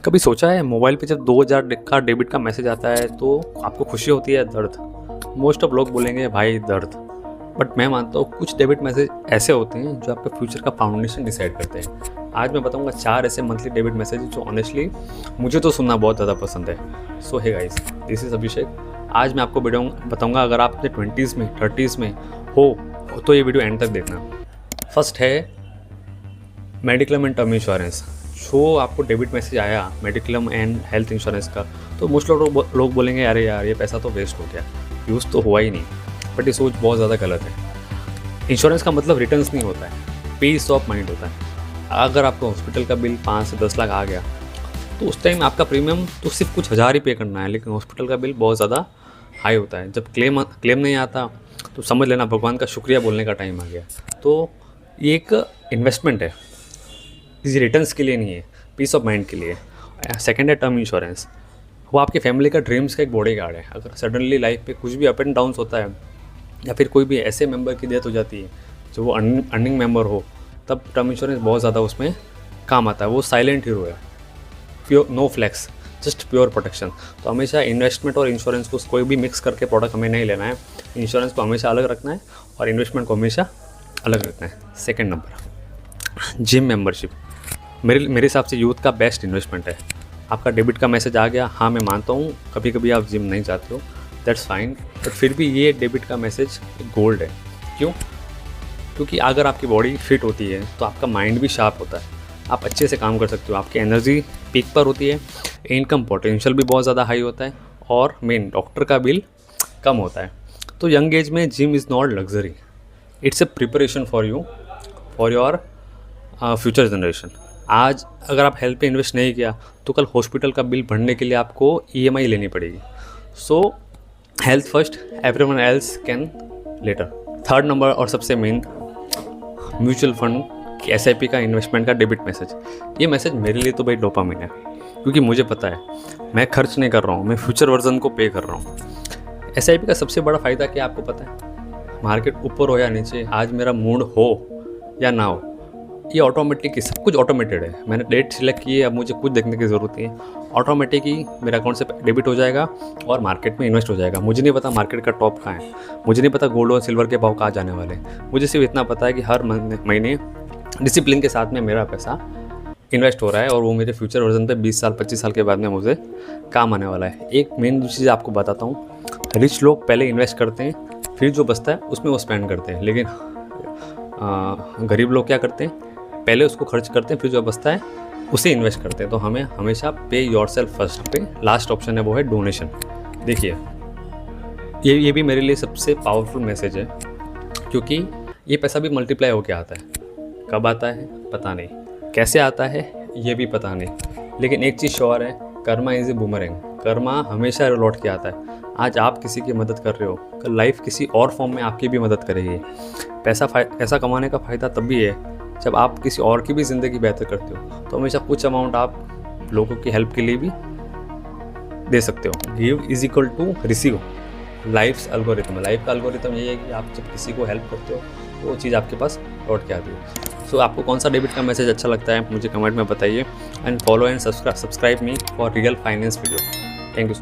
कभी सोचा है मोबाइल पे जब 2000 का डेबिट का मैसेज आता है तो आपको खुशी होती है दर्द? मोस्ट ऑफ लोग बोलेंगे भाई दर्द, बट मैं मानता हूँ कुछ डेबिट मैसेज ऐसे होते हैं जो आपके फ्यूचर का फाउंडेशन डिसाइड करते हैं। आज मैं बताऊंगा 4 ऐसे मंथली डेबिट मैसेज जो ऑनेस्टली मुझे तो सुनना बहुत ज़्यादा पसंद है। सो हे गाइस, दिस इज़ अभिषेक। आज मैं आपको वीडियो बताऊंगा, अगर आप अपने 20s में 30s में हो तो ये वीडियो एंड तक देखना। फर्स्ट है मेडिक्लेम एंड टर्म इंश्योरेंस। जो आपको डेबिट मैसेज आया मेडिक्लेम एंड हेल्थ इंश्योरेंस का, तो मोस्ट लोग बोलेंगे अरे यार ये पैसा तो वेस्ट हो गया, यूज़ तो हुआ ही नहीं। बट ये सोच बहुत ज़्यादा गलत है। इंश्योरेंस का मतलब रिटर्न्स नहीं होता है, पीस ऑफ माइंड होता है। अगर आपको हॉस्पिटल का बिल 5 से 10 लाख आ गया तो उस टाइम आपका प्रीमियम तो सिर्फ कुछ हज़ार ही पे करना है, लेकिन हॉस्पिटल का बिल बहुत ज़्यादा हाई होता है। जब क्लेम नहीं आता तो समझ लेना भगवान का शुक्रिया बोलने का टाइम आ गया। तो ये एक इन्वेस्टमेंट है, किसी रिटर्न्स के लिए नहीं है, पीस ऑफ माइंड के लिए। सेकंड है टर्म इंश्योरेंस। वो आपकी फैमिली का ड्रीम्स का एक बॉडी गार्ड है। अगर सडनली लाइफ पे कुछ भी अप एंड डाउन्स होता है या फिर कोई भी ऐसे मेंबर की डेथ हो जाती है जो वो अर्निंग मेंबर हो, तब टर्म इंश्योरेंस बहुत ज़्यादा उसमें काम आता है। वो साइलेंट हीरो है, pure, no flex, just pure protection. तो हमेशा इन्वेस्टमेंट और इंश्योरेंस को कोई भी मिक्स करके प्रोडक्ट हमें नहीं लेना है। इंश्योरेंस को हमेशा अलग रखना है और इन्वेस्टमेंट को हमेशा अलग रखना है। Second number, gym membership. मेरे हिसाब से यूथ का बेस्ट इन्वेस्टमेंट है। आपका डेबिट का मैसेज आ गया, हाँ मैं मानता हूँ कभी कभी आप जिम नहीं जाते हो, दैट्स फाइन, बट फिर भी ये डेबिट का मैसेज गोल्ड है। क्यों? क्योंकि अगर आपकी बॉडी फिट होती है तो आपका माइंड भी शार्प होता है, आप अच्छे से काम कर सकते हो, आपकी एनर्जी पीक पर होती है, इनकम पोटेंशियल भी बहुत ज़्यादा हाई होता है और मेन डॉक्टर का बिल कम होता है। तो यंग एज में gym is not luxury, it's a preparation for you, for your future generation. आज अगर आप हेल्थ पे इन्वेस्ट नहीं किया तो कल हॉस्पिटल का बिल भरने के लिए आपको EMI लेनी पड़ेगी। सो health first, everyone else can letter. Third number और सबसे मेन, म्यूचुअल फंड की SIP का इन्वेस्टमेंट का डेबिट मैसेज। ये मैसेज मेरे लिए तो भाई डोपामिन है, क्योंकि मुझे पता है मैं खर्च नहीं कर रहा हूँ, मैं फ्यूचर वर्जन को पे कर रहा हूँ। SIP का सबसे बड़ा फ़ायदा क्या आपको पता है? मार्केट ऊपर हो या नीचे, आज मेरा मूड हो या ना हो, ये ऑटोमेटिक, सब कुछ ऑटोमेटेड है। मैंने डेट सिलेक्ट की है, अब मुझे कुछ देखने की ज़रूरत नहीं है, ऑटोमेटिक ही मेरे अकाउंट से डेबिट हो जाएगा और मार्केट में इन्वेस्ट हो जाएगा। मुझे नहीं पता मार्केट का टॉप कहाँ है, मुझे नहीं पता गोल्ड और सिल्वर के भाव कहाँ जाने वाले। मुझे सिर्फ इतना पता है कि हर महीने डिसिप्लिन के साथ में मेरा पैसा इन्वेस्ट हो रहा है और वो मेरे फ्यूचर वर्जन पे 20 साल 25 साल के बाद में मुझे काम आने वाला है। एक मेन चीज़ आपको बताता हूँ, रिच लोग पहले इन्वेस्ट करते हैं, फिर जो बचता है उसमें वो स्पेंड करते हैं, लेकिन गरीब लोग क्या करते हैं, पहले उसको खर्च करते हैं, फिर जो बचता है उसे इन्वेस्ट करते हैं। तो हमें हमेशा पे योरसेल्फ फर्स्ट पे लास्ट ऑप्शन है वो है डोनेशन। देखिए ये भी मेरे लिए सबसे पावरफुल मैसेज है, क्योंकि ये पैसा भी मल्टीप्लाई होके आता है। कब आता है पता नहीं, कैसे आता है ये भी पता नहीं, लेकिन एक चीज़ श्योर है, Karma is a boomerang. Karma हमेशा लौट के आता है। आज आप किसी की मदद कर रहे हो, कल लाइफ किसी और फॉर्म में आपकी भी मदद करेगी। पैसा कमाने का फ़ायदा तब भी है जब आप किसी और की भी ज़िंदगी बेहतर करते हो। तो हमेशा कुछ अमाउंट आप लोगों की हेल्प के लिए भी दे सकते हो। Give is equal to receive, life का एल्गोरिथम यही है कि आप जब किसी को हेल्प करते हो तो वो चीज़ आपके पास लौट के आती है। सो आपको कौन सा डेबिट का मैसेज अच्छा लगता है मुझे कमेंट में बताइए, and follow and subscribe me for real finance video. Thank you.